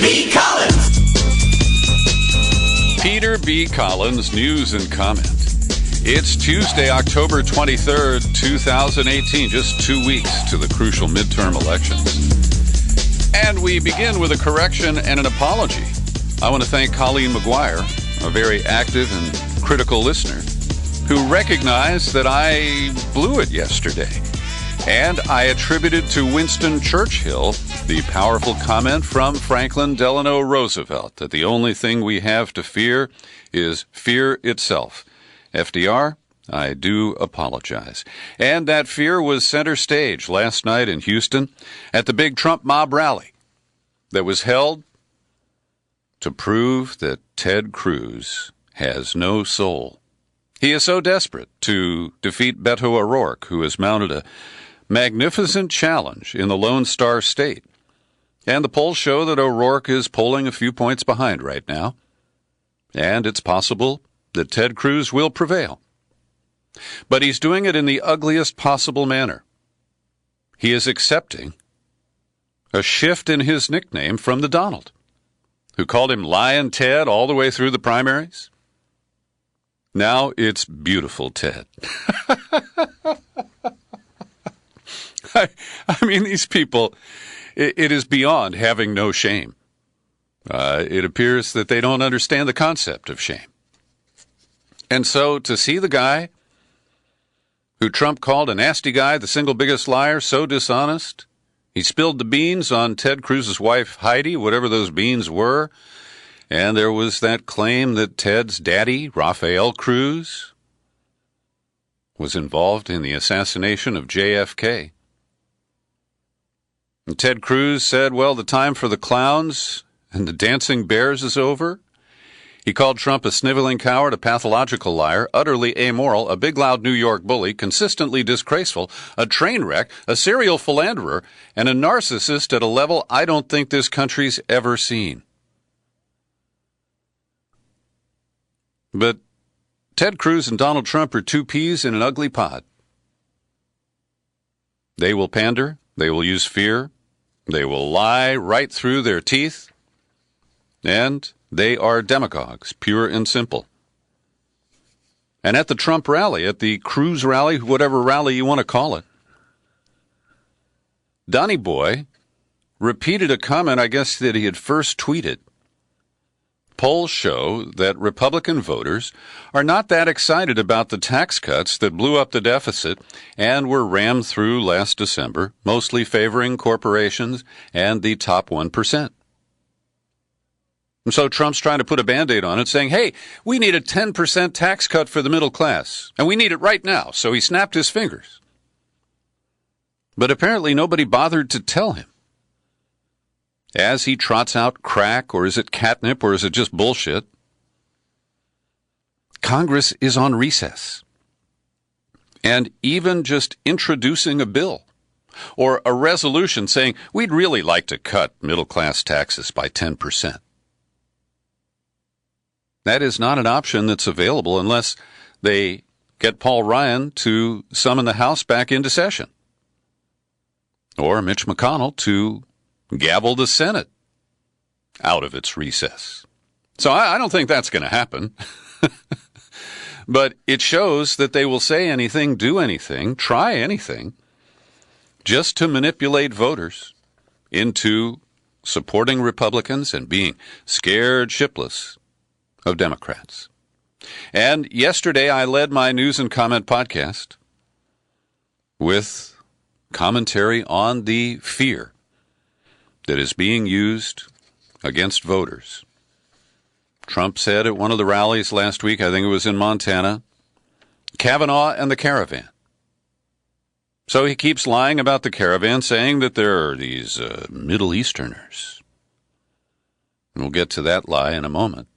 B. Collins. Peter B. Collins, news and comment. It's Tuesday, October 23rd, 2018, just 2 weeks to the crucial midterm elections. And we begin with a correction and an apology. I want to thank Colleen McGuire, a very active and critical listener, who recognized that I blew it yesterday. And I attributed to Winston Churchill the powerful comment from Franklin Delano Roosevelt that the only thing we have to fear is fear itself. FDR, I do apologize. And that fear was center stage last night in Houston at the big Trump mob rally that was held to prove that Ted Cruz has no soul. He is so desperate to defeat Beto O'Rourke, who has mounted a magnificent challenge in the Lone Star State. And the polls show that O'Rourke is polling a few points behind right now. And it's possible that Ted Cruz will prevail. But he's doing it in the ugliest possible manner. He is accepting a shift in his nickname from the Donald, who called him Lion Ted all the way through the primaries. Now it's Beautiful Ted. I mean, these people, it is beyond having no shame. It appears that they don't understand the concept of shame. And so to see the guy who Trump called a nasty guy, the single biggest liar, so dishonest, he spilled the beans on Ted Cruz's wife, Heidi, whatever those beans were, and there was that claim that Ted's daddy, Rafael Cruz, was involved in the assassination of JFK. And Ted Cruz said, well, the time for the clowns and the dancing bears is over. He called Trump a sniveling coward, a pathological liar, utterly amoral, a big loud New York bully, consistently disgraceful, a train wreck, a serial philanderer, and a narcissist at a level I don't think this country's ever seen. But Ted Cruz and Donald Trump are two peas in an ugly pod. They will pander, they will use fear, they will lie right through their teeth, and they are demagogues, pure and simple. And at the Trump rally, at the Cruz rally, whatever rally you want to call it, Donnie Boy repeated a comment, I guess, that he had first tweeted. Polls show that Republican voters are not that excited about the tax cuts that blew up the deficit and were rammed through last December, mostly favoring corporations and the top 1%. And so Trump's trying to put a Band-Aid on it, saying, hey, we need a 10% tax cut for the middle class, and we need it right now. So he snapped his fingers. But apparently nobody bothered to tell him. As he trots out crack, or is it catnip, or is it just bullshit? Congress is on recess. And even just introducing a bill or a resolution saying we'd really like to cut middle-class taxes by 10%. That is not an option that's available unless they get Paul Ryan to summon the House back into session, or Mitch McConnell to gavel the Senate out of its recess. So I don't think that's going to happen. But it shows that they will say anything, do anything, try anything, just to manipulate voters into supporting Republicans and being scared shitless of Democrats. And yesterday I led my news and comment podcast with commentary on the fear that is being used against voters. Trump said at one of the rallies last week, I think it was in Montana, Kavanaugh and the caravan. So he keeps lying about the caravan, saying that there are these Middle Easterners. We'll get to that lie in a moment.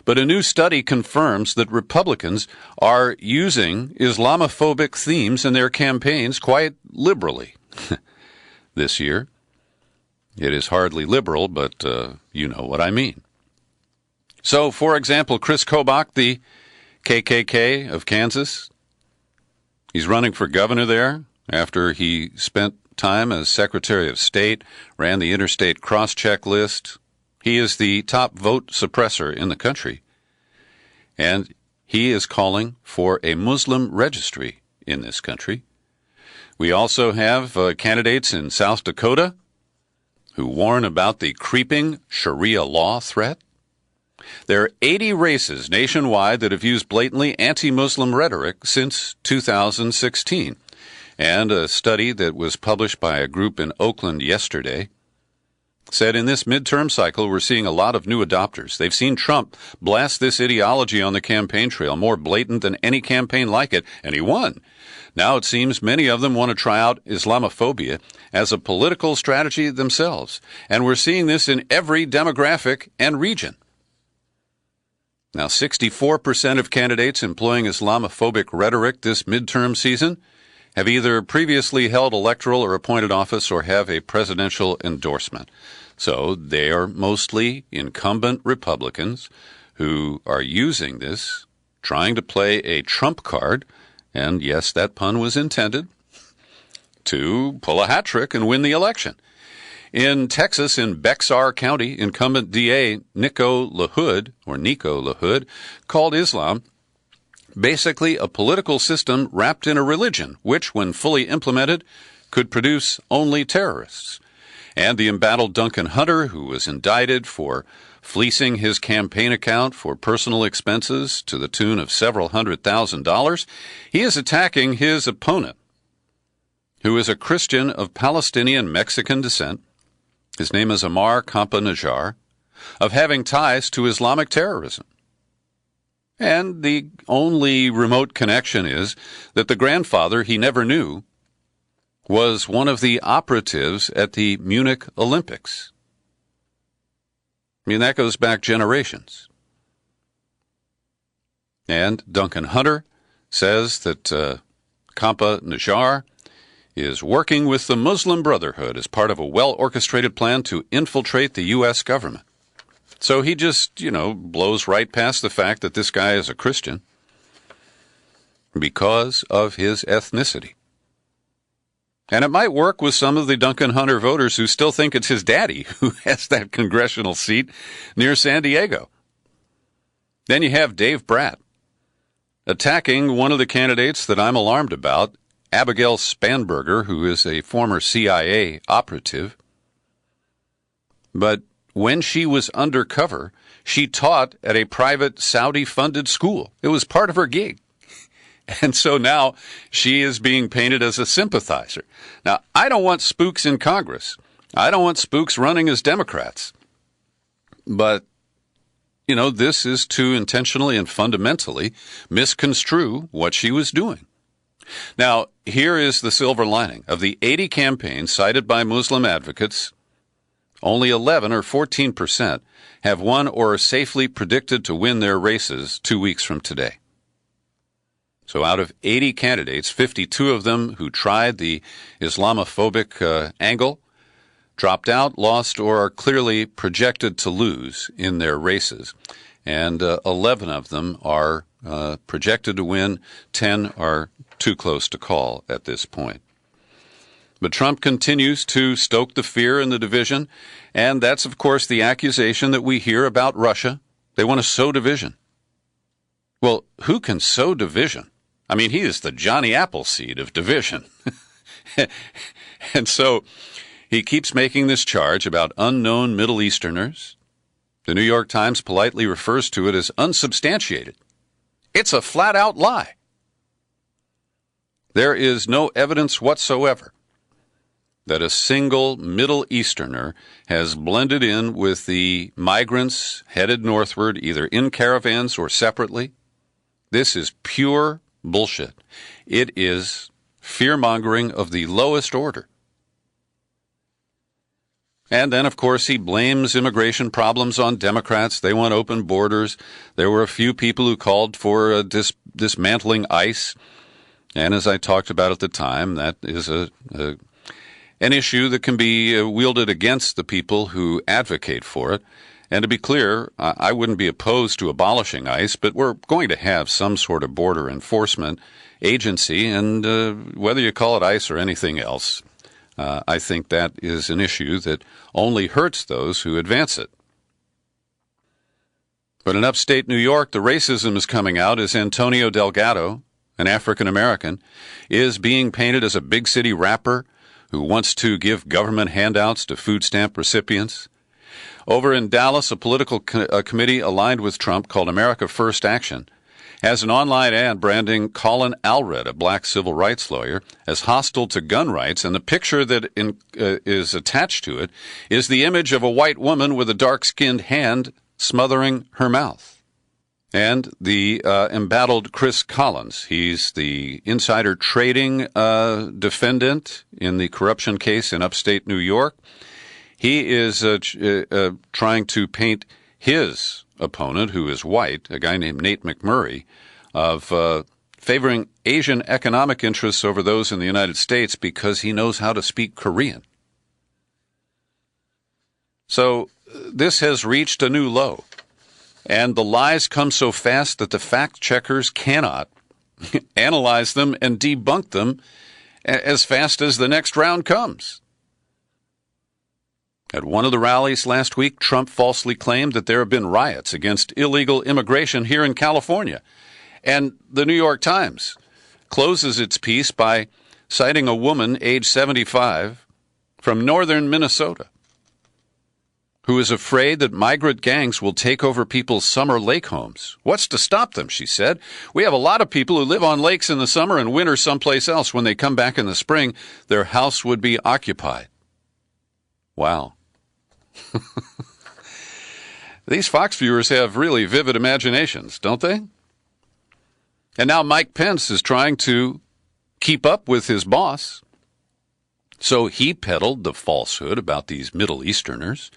But a new study confirms that Republicans are using Islamophobic themes in their campaigns quite liberally this year. It is hardly liberal, but you know what I mean. So, for example, Chris Kobach, the KKK of Kansas, he's running for governor there after he spent time as Secretary of State, ran the interstate cross-check list, He is the top vote suppressor in the country, and he is calling for a Muslim registry in this country. We also have candidates in South Dakota who warn about the creeping Sharia law threat. There are 80 races nationwide that have used blatantly anti-Muslim rhetoric since 2016. And a study that was published by a group in Oakland yesterday said in this midterm cycle we're seeing a lot of new adopters. They've seen Trump blast this ideology on the campaign trail, more blatant than any campaign like it, and he won. Now it seems many of them want to try out Islamophobia as a political strategy themselves, and we're seeing this in every demographic and region. Now, 64% of candidates employing Islamophobic rhetoric this midterm season have either previously held electoral or appointed office or have a presidential endorsement. So they are mostly incumbent Republicans who are using this, trying to play a trump card, and yes, that pun was intended, to pull a hat trick and win the election. In Texas, in Bexar County, incumbent DA Nico LaHood called Islam basically a political system wrapped in a religion, which, when fully implemented, could produce only terrorists. And the embattled Duncan Hunter, who was indicted for fleecing his campaign account for personal expenses to the tune of several $100,000, he is attacking his opponent, who is a Christian of Palestinian Mexican descent. His name is Ammar Campa-Najjar, of having ties to Islamic terrorism. And the only remote connection is that the grandfather he never knew was one of the operatives at the Munich Olympics. I mean, that goes back generations. And Duncan Hunter says that Campa-Najjar is working with the Muslim Brotherhood as part of a well-orchestrated plan to infiltrate the U.S. government. So he just, blows right past the fact that this guy is a Christian because of his ethnicity. And it might work with some of the Duncan Hunter voters who still think it's his daddy who has that congressional seat near San Diego. Then you have Dave Bratt attacking one of the candidates that I'm alarmed about, Abigail Spanberger, who is a former CIA operative. But when she was undercover, she taught at a private Saudi-funded school. It was part of her gig. And so now she is being painted as a sympathizer. Now, I don't want spooks in Congress. I don't want spooks running as Democrats. But, this is to intentionally and fundamentally misconstrue what she was doing. Now, here is the silver lining. Of the 80 campaigns cited by Muslim advocates, only 11 or 14% have won or are safely predicted to win their races 2 weeks from today. So out of 80 candidates, 52 of them who tried the Islamophobic angle dropped out, lost, or are clearly projected to lose in their races. And 11 of them are projected to win. 10 are too close to call at this point. But Trump continues to stoke the fear and the division, and that's, of course, the accusation that we hear about Russia. They want to sow division. Well, who can sow division? I mean, he is the Johnny Appleseed of division. And so he keeps making this charge about unknown Middle Easterners. The New York Times politely refers to it as unsubstantiated. It's a flat-out lie. There is no evidence whatsoever that a single Middle Easterner has blended in with the migrants headed northward, either in caravans or separately. This is pure bullshit. It is fear-mongering of the lowest order. And then, of course, he blames immigration problems on Democrats. They want open borders. There were a few people who called for dismantling ICE. And as I talked about at the time, that is an issue that can be wielded against the people who advocate for it. And to be clear, I wouldn't be opposed to abolishing ICE, but we're going to have some sort of border enforcement agency, and whether you call it ICE or anything else, I think that is an issue that only hurts those who advance it. But in upstate New York, the racism is coming out as Antonio Delgado, an African American, is being painted as a big city rapper who wants to give government handouts to food stamp recipients. Over in Dallas, a political committee aligned with Trump called America First Action has an online ad branding Colin Allred, a black civil rights lawyer, as hostile to gun rights, and the picture that is attached to it is the image of a white woman with a dark-skinned hand smothering her mouth. And the embattled Chris Collins, he's the insider trading defendant in the corruption case in upstate New York. He is trying to paint his opponent, who is white, a guy named Nate McMurray, of favoring Asian economic interests over those in the United States because he knows how to speak Korean. So this has reached a new low, and the lies come so fast that the fact checkers cannot analyze them and debunk them as fast as the next round comes. At one of the rallies last week, Trump falsely claimed that there have been riots against illegal immigration here in California. And the New York Times closes its piece by citing a woman age 75 from northern Minnesota who is afraid that migrant gangs will take over people's summer lake homes. What's to stop them, she said. We have a lot of people who live on lakes in the summer and winter someplace else. When they come back in the spring, their house would be occupied. Wow. These Fox viewers have really vivid imaginations, don't they? And now Mike Pence is trying to keep up with his boss. So he peddled the falsehood about these Middle Easterners,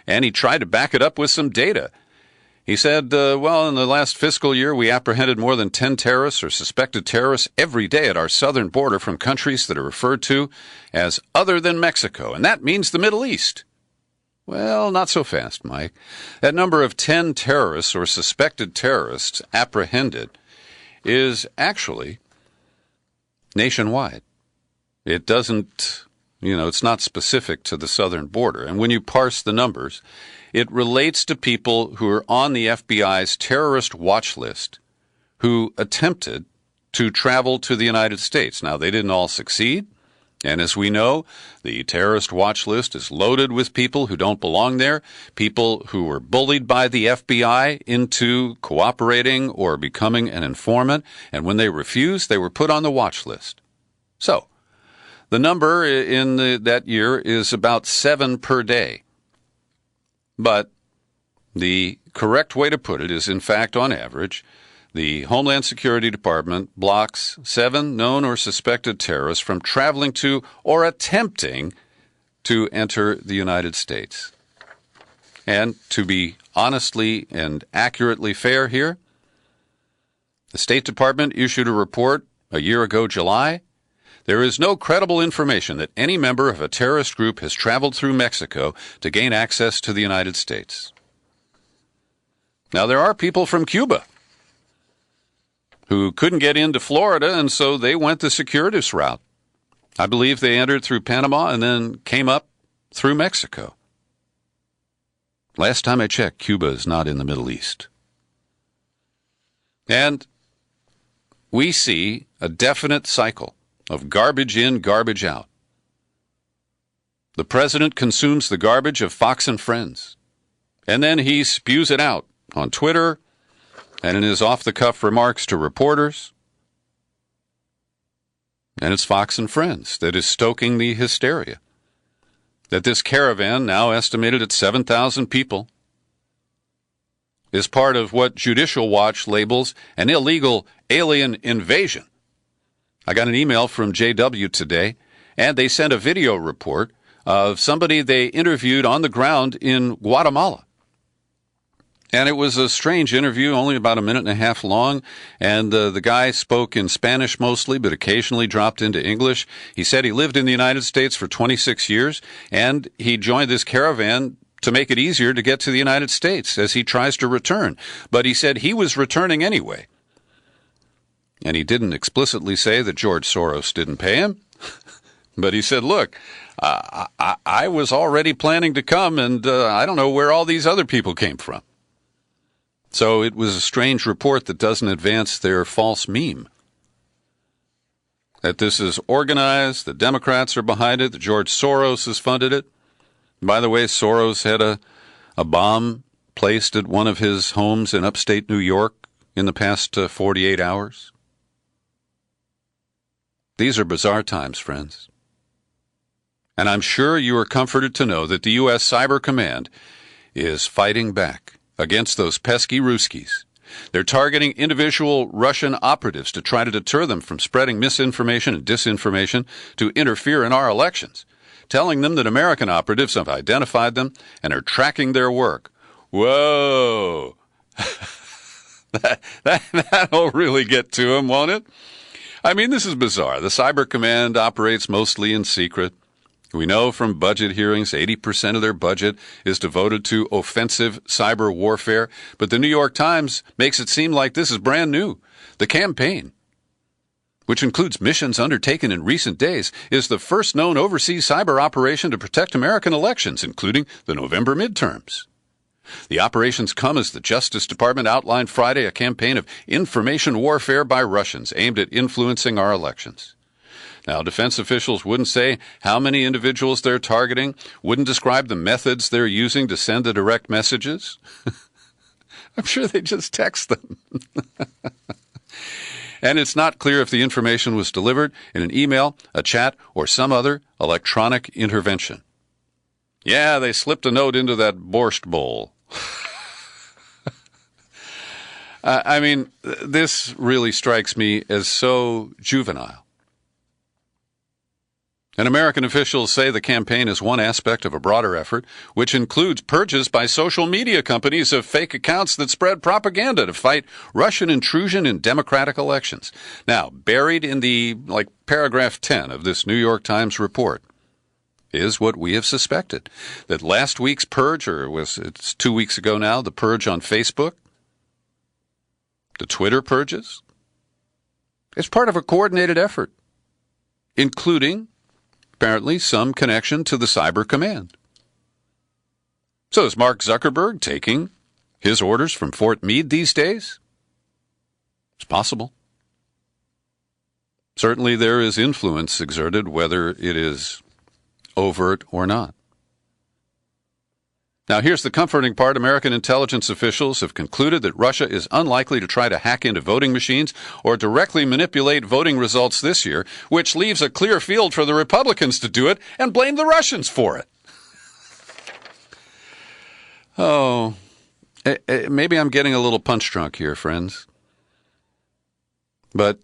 and he tried to back it up with some data. He said, well, in the last fiscal year, we apprehended more than 10 terrorists or suspected terrorists every day at our southern border from countries that are referred to as other than Mexico, and that means the Middle East. Well, not so fast, Mike. That number of 10 terrorists or suspected terrorists apprehended is actually nationwide. It doesn't, it's not specific to the southern border. And when you parse the numbers, it relates to people who are on the FBI's terrorist watch list who attempted to travel to the United States. Now, they didn't all succeed. And as we know, the terrorist watch list is loaded with people who don't belong there, people who were bullied by the FBI into cooperating or becoming an informant, and when they refused, they were put on the watch list. So, the number in that year is about 7 per day. But the correct way to put it is, in fact, on average, the Homeland Security Department blocks 7 known or suspected terrorists from traveling to or attempting to enter the United States. And to be honestly and accurately fair here, the State Department issued a report a year ago, July. There is no credible information that any member of a terrorist group has traveled through Mexico to gain access to the United States. Now, there are people from Cuba who couldn't get into Florida, and so they went the circuitous route. I believe they entered through Panama and then came up through Mexico. Last time I checked, Cuba is not in the Middle East. And we see a definite cycle of garbage in, garbage out. The president consumes the garbage of Fox and Friends, and then he spews it out on Twitter and in his off-the-cuff remarks to reporters. And it's Fox and Friends that is stoking the hysteria that this caravan, now estimated at 7,000 people, is part of what Judicial Watch labels an illegal alien invasion. I got an email from JW today, and they sent a video report of somebody they interviewed on the ground in Guatemala. And it was a strange interview, only about a minute and a half long, and the guy spoke in Spanish mostly, but occasionally dropped into English. He said he lived in the United States for 26 years, and he joined this caravan to make it easier to get to the United States as he tries to return. But he said he was returning anyway. And he didn't explicitly say that George Soros didn't pay him. But he said, look, I was already planning to come, and I don't know where all these other people came from. So it was a strange report that doesn't advance their false meme. That this is organized, the Democrats are behind it, that George Soros has funded it. By the way, Soros had a bomb placed at one of his homes in upstate New York in the past 48 hours. These are bizarre times, friends. And I'm sure you are comforted to know that the U.S. Cyber Command is fighting back against those pesky Ruskies. They're targeting individual Russian operatives to try to deter them from spreading misinformation and disinformation to interfere in our elections, telling them that American operatives have identified them and are tracking their work. Whoa! That'll really get to them, won't it? I mean, this is bizarre. The Cyber Command operates mostly in secret. We know from budget hearings 80% of their budget is devoted to offensive cyber warfare, but the New York Times makes it seem like this is brand new. The campaign, which includes missions undertaken in recent days, is the first known overseas cyber operation to protect American elections, including the November midterms. The operations come as the Justice Department outlined Friday a campaign of information warfare by Russians aimed at influencing our elections. Now, defense officials wouldn't say how many individuals they're targeting, wouldn't describe the methods they're using to send the direct messages. I'm sure they just text them. And it's not clear if the information was delivered in an email, a chat, or some other electronic intervention. Yeah, they slipped a note into that borscht bowl. I mean, this really strikes me as so juvenile. And American officials say the campaign is one aspect of a broader effort, which includes purges by social media companies of fake accounts that spread propaganda to fight Russian intrusion in democratic elections. Now, buried in the, paragraph 10 of this New York Times report is what we have suspected, that last week's purge, it's 2 weeks ago now, the purge on Facebook, the Twitter purges, is part of a coordinated effort, including apparently some connection to the Cyber Command. So is Mark Zuckerberg taking his orders from Fort Meade these days? It's possible. Certainly there is influence exerted, whether it is overt or not. Now, here's the comforting part. American intelligence officials have concluded that Russia is unlikely to try to hack into voting machines or directly manipulate voting results this year, which leaves a clear field for the Republicans to do it and blame the Russians for it. Oh, maybe I'm getting a little punch drunk here, friends. But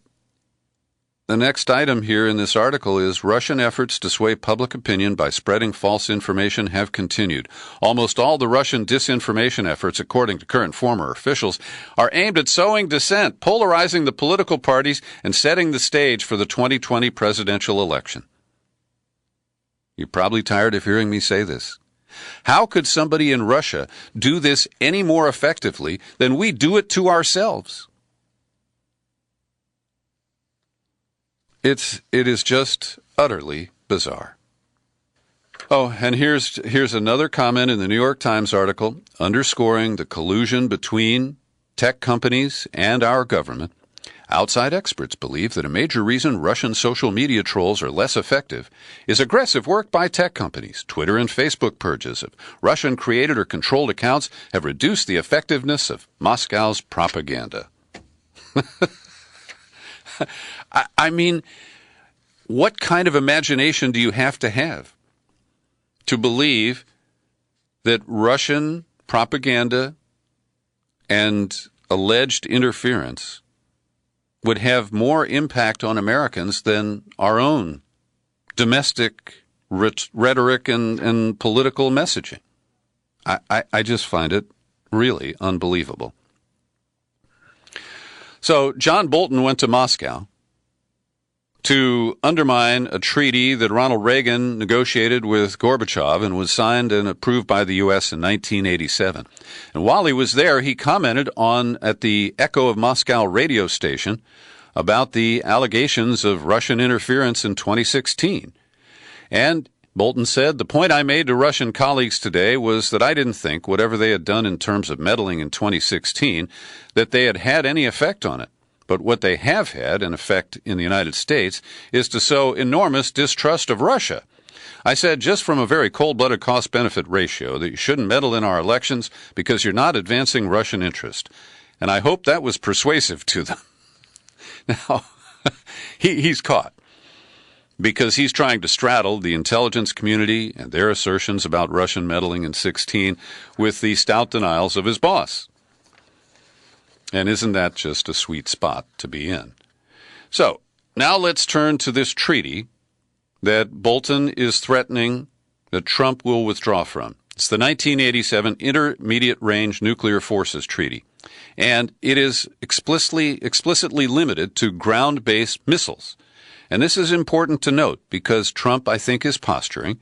the next item here in this article is Russian efforts to sway public opinion by spreading false information have continued. Almost all the Russian disinformation efforts, according to current former officials, are aimed at sowing dissent, polarizing the political parties, and setting the stage for the 2020 presidential election. You're probably tired of hearing me say this. How could somebody in Russia do this any more effectively than we do it to ourselves? It is just utterly bizarre. Oh, and here's another comment in the New York Times article underscoring the collusion between tech companies and our government. Outside experts believe that a major reason Russian social media trolls are less effective is aggressive work by tech companies. Twitter and Facebook purges of Russian created or controlled accounts have reduced the effectiveness of Moscow's propaganda. I mean, what kind of imagination do you have to believe that Russian propaganda and alleged interference would have more impact on Americans than our own domestic rhetoric and political messaging? I just find it really unbelievable. So John Bolton went to Moscow to undermine a treaty that Ronald Reagan negotiated with Gorbachev and was signed and approved by the U.S. in 1987. And while he was there, he commented at the Echo of Moscow radio station about the allegations of Russian interference in 2016. And Bolton said, "The point I made to Russian colleagues today was that I didn't think, whatever they had done in terms of meddling in 2016, that they had had any effect on it. But what they have had an effect in the United States is to sow enormous distrust of Russia. I said, just from a very cold-blooded cost-benefit ratio, that you shouldn't meddle in our elections because you're not advancing Russian interest. And I hope that was persuasive to them." Now, he's caught, because he's trying to straddle the intelligence community and their assertions about Russian meddling in 16 with the stout denials of his boss. And isn't that just a sweet spot to be in? So, now let's turn to this treaty that Bolton is threatening that Trump will withdraw from. It's the 1987 Intermediate Range Nuclear Forces Treaty, and it is explicitly limited to ground-based missiles. And this is important to note because Trump, I think, is posturing.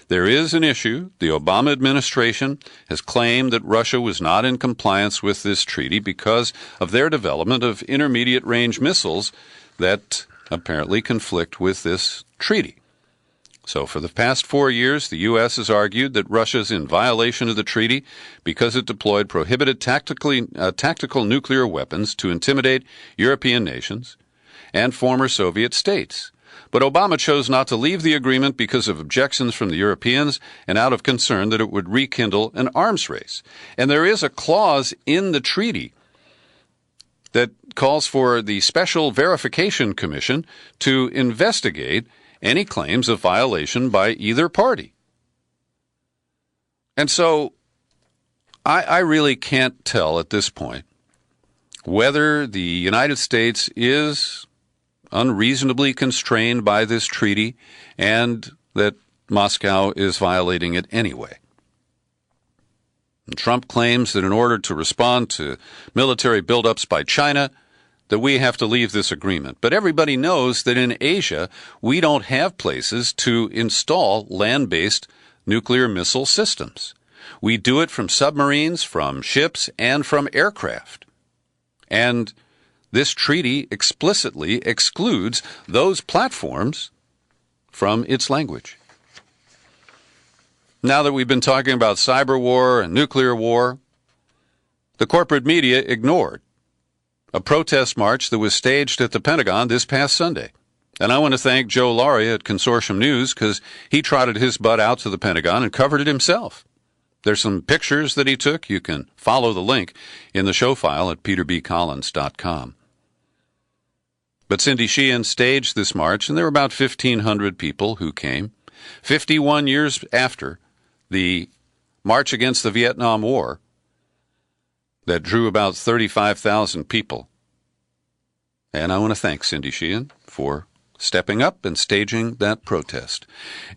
There is an issue. The Obama administration has claimed that Russia was not in compliance with this treaty because of their development of intermediate-range missiles that apparently conflict with this treaty. So for the past 4 years, the U.S. has argued that Russia is in violation of the treaty because it deployed prohibited tactical nuclear weapons to intimidate European nations and former Soviet states. But Obama chose not to leave the agreement because of objections from the Europeans and out of concern that it would rekindle an arms race. And there is a clause in the treaty that calls for the Special Verification Commission to investigate any claims of violation by either party. And so I really can't tell at this point whether the United States is unreasonably constrained by this treaty and that Moscow is violating it anyway. And Trump claims that in order to respond to military buildups by China, that we have to leave this agreement. But everybody knows that in Asia, we don't have places to install land-based nuclear missile systems. We do it from submarines, from ships, and from aircraft. And this treaty explicitly excludes those platforms from its language. Now that we've been talking about cyber war and nuclear war, the corporate media ignored a protest march that was staged at the Pentagon this past Sunday. And I want to thank Joe Lauria at Consortium News because he trotted his butt out to the Pentagon and covered it himself. There's some pictures that he took. You can follow the link in the show file at peterbcollins.com. But Cindy Sheehan staged this march, and there were about 1,500 people who came. 51 years after the march against the Vietnam War that drew about 35,000 people. And I want to thank Cindy Sheehan for stepping up and staging that protest.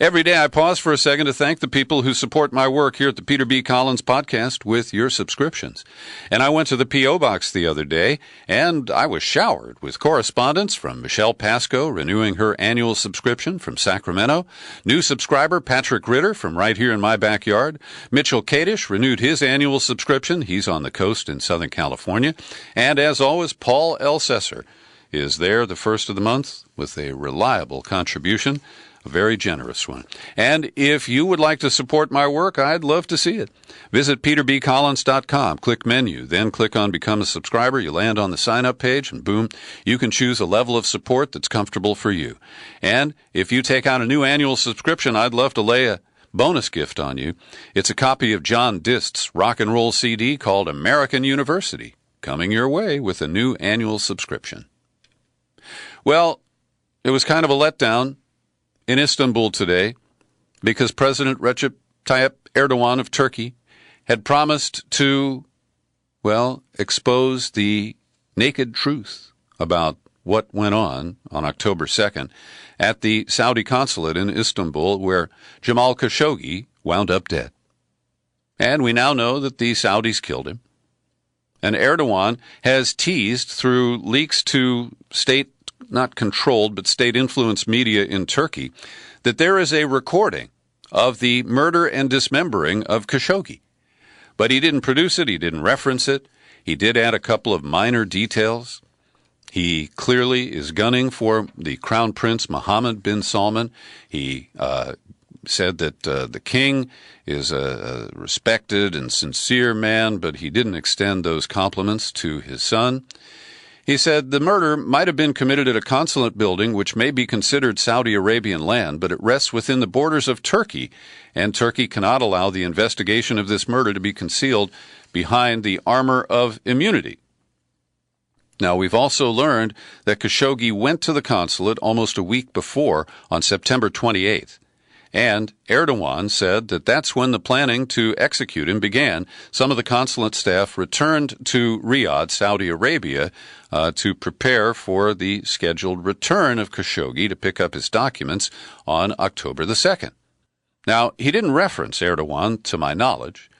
Every day I pause for a second to thank the people who support my work here at the Peter B. Collins Podcast with your subscriptions. And I went to the P.O. Box the other day, and I was showered with correspondence from Michelle Pasco renewing her annual subscription from Sacramento, new subscriber Patrick Ritter from right here in my backyard, Mitchell Kadish renewed his annual subscription. He's on the coast in Southern California. And as always, Paul Elsesser is there the first of the month with a reliable contribution, a very generous one. And if you would like to support my work, I'd love to see it. Visit peterbcollins.com, click menu, then click on Become a Subscriber. You land on the sign-up page, and boom, you can choose a level of support that's comfortable for you. And if you take out a new annual subscription, I'd love to lay a bonus gift on you. It's a copy of John Dist's rock and roll CD called American University, coming your way with a new annual subscription. Well, it was kind of a letdown in Istanbul today because President Recep Tayyip Erdogan of Turkey had promised to, expose the naked truth about what went on October 2nd at the Saudi consulate in Istanbul where Jamal Khashoggi wound up dead. And we now know that the Saudis killed him. And Erdogan has teased through leaks to state not controlled, but state-influenced media in Turkey, that there is a recording of the murder and dismembering of Khashoggi. But he didn't produce it. He didn't reference it. He did add a couple of minor details. He clearly is gunning for the Crown Prince Mohammed bin Salman. He said that the king is a respected and sincere man, but he didn't extend those compliments to his son. He said the murder might have been committed at a consulate building which may be considered Saudi Arabian land, but it rests within the borders of Turkey, and Turkey cannot allow the investigation of this murder to be concealed behind the armor of immunity. Now, we've also learned that Khashoggi went to the consulate almost a week before, on September 28th. And Erdogan said that that's when the planning to execute him began. Some of the consulate staff returned to Riyadh, Saudi Arabia, to prepare for the scheduled return of Khashoggi to pick up his documents on October the 2nd. Now, he didn't reference, Erdogan, to my knowledge,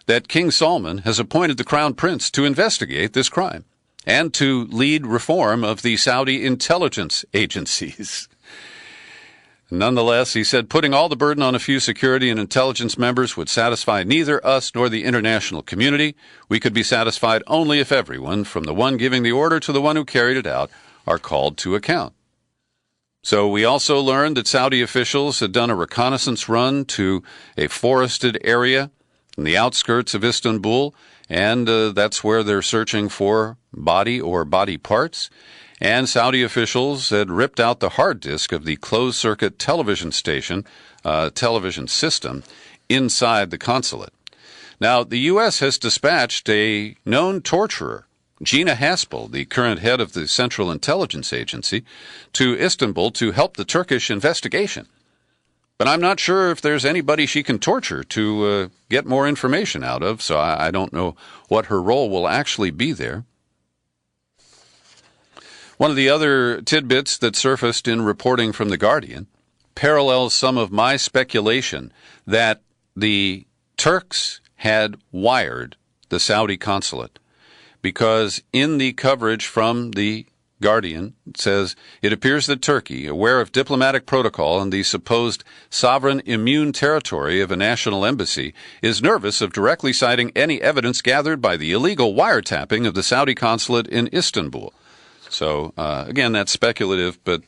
that King Salman has appointed the Crown Prince to investigate this crime and to lead reform of the Saudi intelligence agencies. Nonetheless, he said putting all the burden on a few security and intelligence members would satisfy neither us nor the international community. We could be satisfied only if everyone, from the one giving the order to the one who carried it out, are called to account. So we also learned that Saudi officials had done a reconnaissance run to a forested area in the outskirts of Istanbul, and that's where they're searching for body or body parts. And Saudi officials had ripped out the hard disk of the closed-circuit television system inside the consulate. Now, the U.S. has dispatched a known torturer, Gina Haspel, the current head of the Central Intelligence Agency, to Istanbul to help the Turkish investigation. But I'm not sure if there's anybody she can torture to get more information out of, so I don't know what her role will actually be there. One of the other tidbits that surfaced in reporting from The Guardian parallels some of my speculation that the Turks had wired the Saudi consulate, because in the coverage from The Guardian, it says, it appears that Turkey, aware of diplomatic protocol and the supposed sovereign immune territory of a national embassy, is nervous of directly citing any evidence gathered by the illegal wiretapping of the Saudi consulate in Istanbul. So, again, that's speculative, but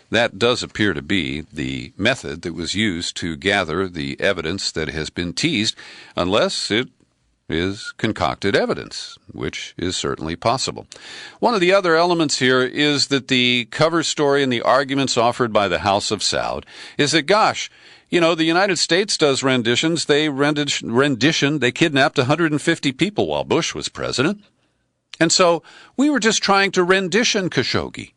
that does appear to be the method that was used to gather the evidence that has been teased, unless it is concocted evidence, which is certainly possible. One of the other elements here is that the cover story and the arguments offered by the House of Saud is that, gosh, the United States does renditions. They kidnapped 150 people while Bush was president. And so we were just trying to rendition Khashoggi.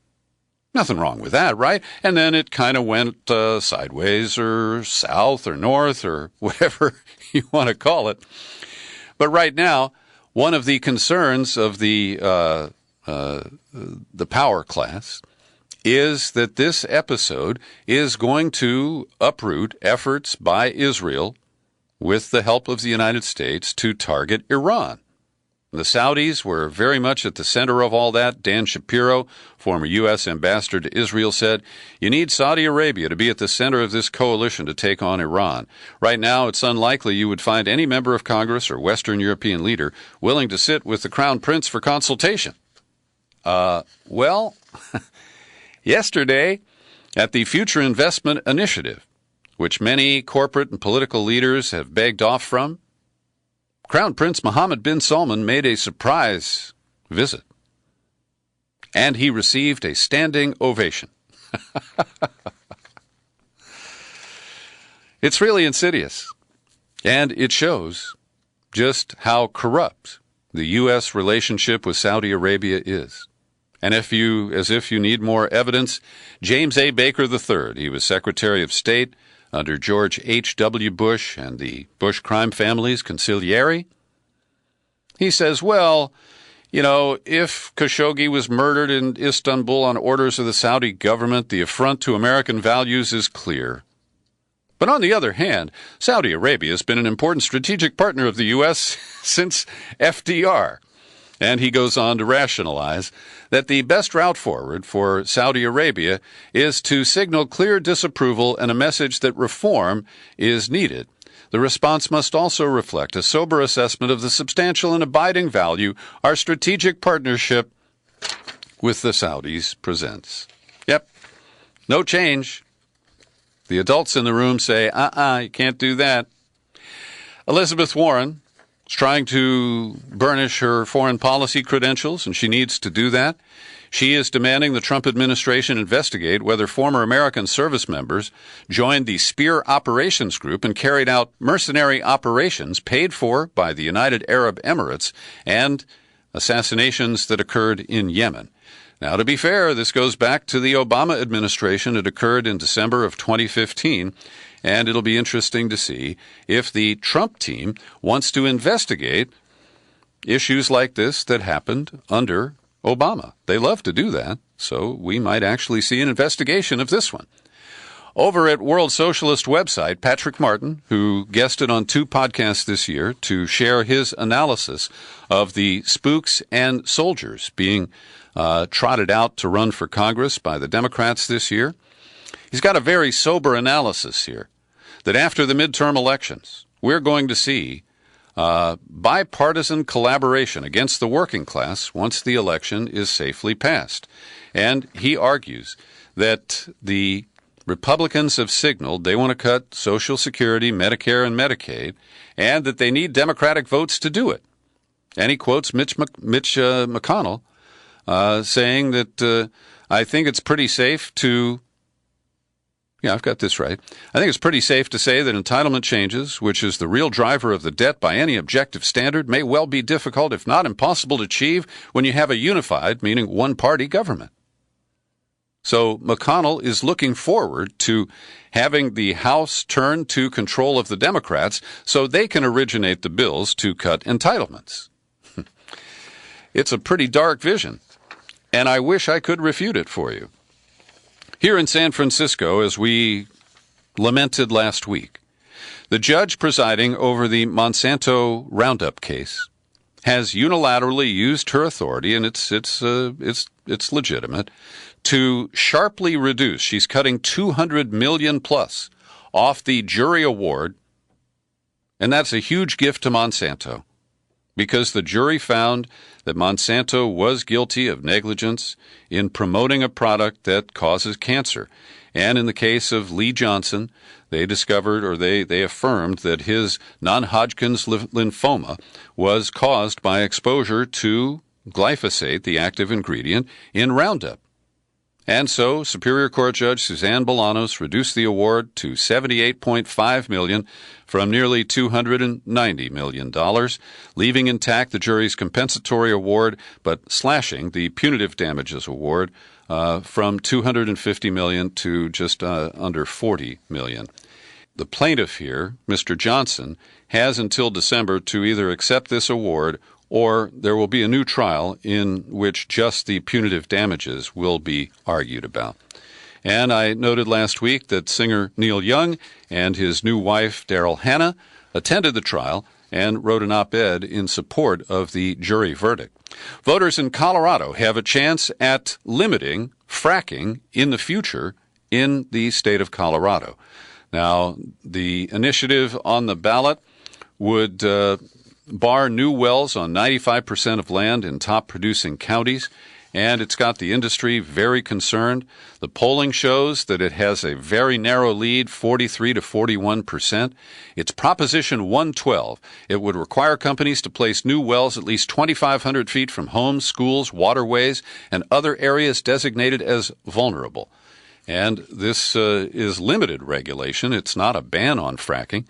Nothing wrong with that, right? And then it kind of went sideways or south or north or whatever you want to call it. But right now, one of the concerns of the power class is that this episode is going to uproot efforts by Israel with the help of the United States to target Iran. The Saudis were very much at the center of all that. Dan Shapiro, former U.S. ambassador to Israel, said, "You need Saudi Arabia to be at the center of this coalition to take on Iran. Right now, it's unlikely you would find any member of Congress or Western European leader willing to sit with the Crown Prince for consultation." Well, yesterday, at the Future Investment Initiative, which many corporate and political leaders have begged off from, Crown Prince Mohammed bin Salman made a surprise visit, and he received a standing ovation. It's really insidious, and it shows just how corrupt the U.S. relationship with Saudi Arabia is. And if you need more evidence, James A. Baker III, he was Secretary of State under George H.W. Bush and the Bush crime family's consigliere. He says, well, if Khashoggi was murdered in Istanbul on orders of the Saudi government, the affront to American values is clear. But on the other hand, Saudi Arabia has been an important strategic partner of the U.S. since FDR. And he goes on to rationalize that the best route forward for Saudi Arabia is to signal clear disapproval and a message that reform is needed. The response must also reflect a sober assessment of the substantial and abiding value our strategic partnership with the Saudis presents. Yep, no change. The adults in the room say, you can't do that. Elizabeth Warren is trying to burnish her foreign policy credentials, and she needs to do that. She is demanding the Trump administration investigate whether former American service members joined the Spear Operations Group and carried out mercenary operations paid for by the United Arab Emirates and assassinations that occurred in Yemen. Now, to be fair, this goes back to the Obama administration. It occurred in December of 2015, and it'll be interesting to see if the Trump team wants to investigate issues like this that happened under Obama. They love to do that, so we might actually see an investigation of this one. Over at World Socialist website, Patrick Martin, who guested on 2 podcasts this year to share his analysis of the spooks and soldiers being trotted out to run for Congress by the Democrats this year. He's got a very sober analysis here, that after the midterm elections, we're going to see bipartisan collaboration against the working class once the election is safely passed. And he argues that the Republicans have signaled they want to cut Social Security, Medicare, and Medicaid, and that they need Democratic votes to do it. And he quotes Mitch McConnell saying that I think it's pretty safe to I've got this right. I think it's pretty safe to say that entitlement changes, which is the real driver of the debt by any objective standard, may well be difficult, if not impossible, to achieve when you have a unified, meaning one-party government. So McConnell is looking forward to having the House turn to control of the Democrats so they can originate the bills to cut entitlements. It's a pretty dark vision, and I wish I could refute it for you. Here in San Francisco, as we lamented last week, the judge presiding over the Monsanto Roundup case has unilaterally used her authority, and it's legitimate, to sharply reduce. She's cutting $200 million plus off the jury award, and that's a huge gift to Monsanto, because the jury found that Monsanto was guilty of negligence in promoting a product that causes cancer. And in the case of Lee Johnson, they discovered, or they affirmed, that his non-Hodgkin's lymphoma was caused by exposure to glyphosate, the active ingredient in Roundup. And so Superior Court Judge Suzanne Bolanos reduced the award to $78.5 million from nearly $290 million, leaving intact the jury's compensatory award, but slashing the punitive damages award from $250 million to just under $40 million. The plaintiff here, Mr. Johnson, has until December to either accept this award or there will be a new trial in which just the punitive damages will be argued about. And I noted last week that singer Neil Young and his new wife, Daryl Hannah, attended the trial and wrote an op-ed in support of the jury verdict. Voters in Colorado have a chance at limiting fracking in the future in the state of Colorado. Now, the initiative on the ballot would bar new wells on 95% of land in top-producing counties, and it's got the industry very concerned. The polling shows that it has a very narrow lead, 43 to 41%. It's Proposition 112. It would require companies to place new wells at least 2,500 feet from homes, schools, waterways, and other areas designated as vulnerable. And this is limited regulation. It's not a ban on fracking.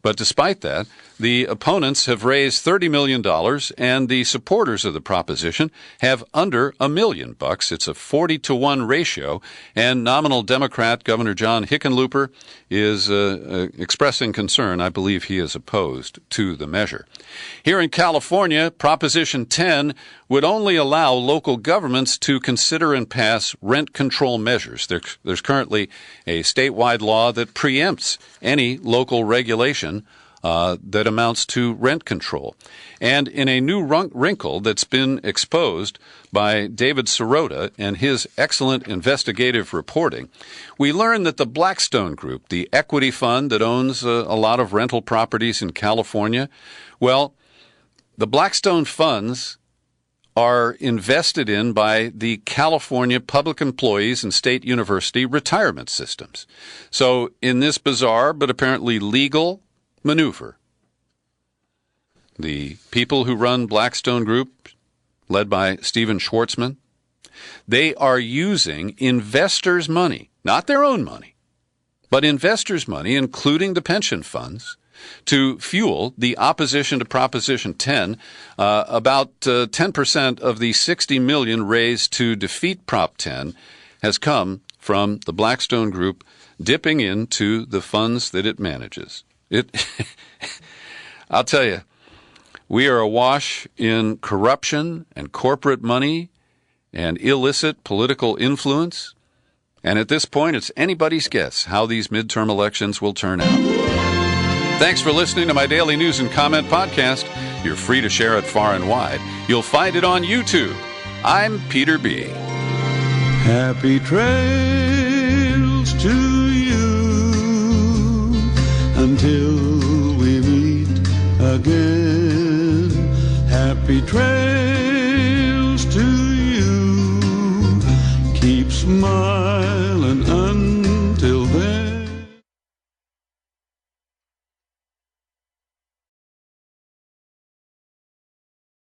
But despite that, the opponents have raised $30 million, and the supporters of the proposition have under $1 million. It's a 40-to-1 ratio, and nominal Democrat Governor John Hickenlooper is expressing concern. I believe he is opposed to the measure. Here in California, Proposition 10 would only allow local governments to consider and pass rent control measures. There's currently a statewide law that preempts any local regulation that amounts to rent control. And in a new wrinkle that's been exposed by David Sirota and his excellent investigative reporting, we learn that the Blackstone Group, the equity fund that owns a lot of rental properties in California, well, the Blackstone funds are invested in by the California Public Employees and State University retirement systems. So in this bizarre but apparently legal maneuver, the people who run Blackstone Group, led by Stephen Schwartzman, they are using investors' money, not their own money, but investors' money, including the pension funds, to fuel the opposition to Proposition 10. About 10% of the $60 million raised to defeat Prop 10 has come from the Blackstone Group dipping into the funds that it manages. I'll tell you, we are awash in corruption and corporate money and illicit political influence. And at this point, it's anybody's guess how these midterm elections will turn out. Thanks for listening to my daily news and comment podcast. You're free to share it far and wide. You'll find it on YouTube. I'm Peter B. Happy trails to you until we meet again. Happy trails to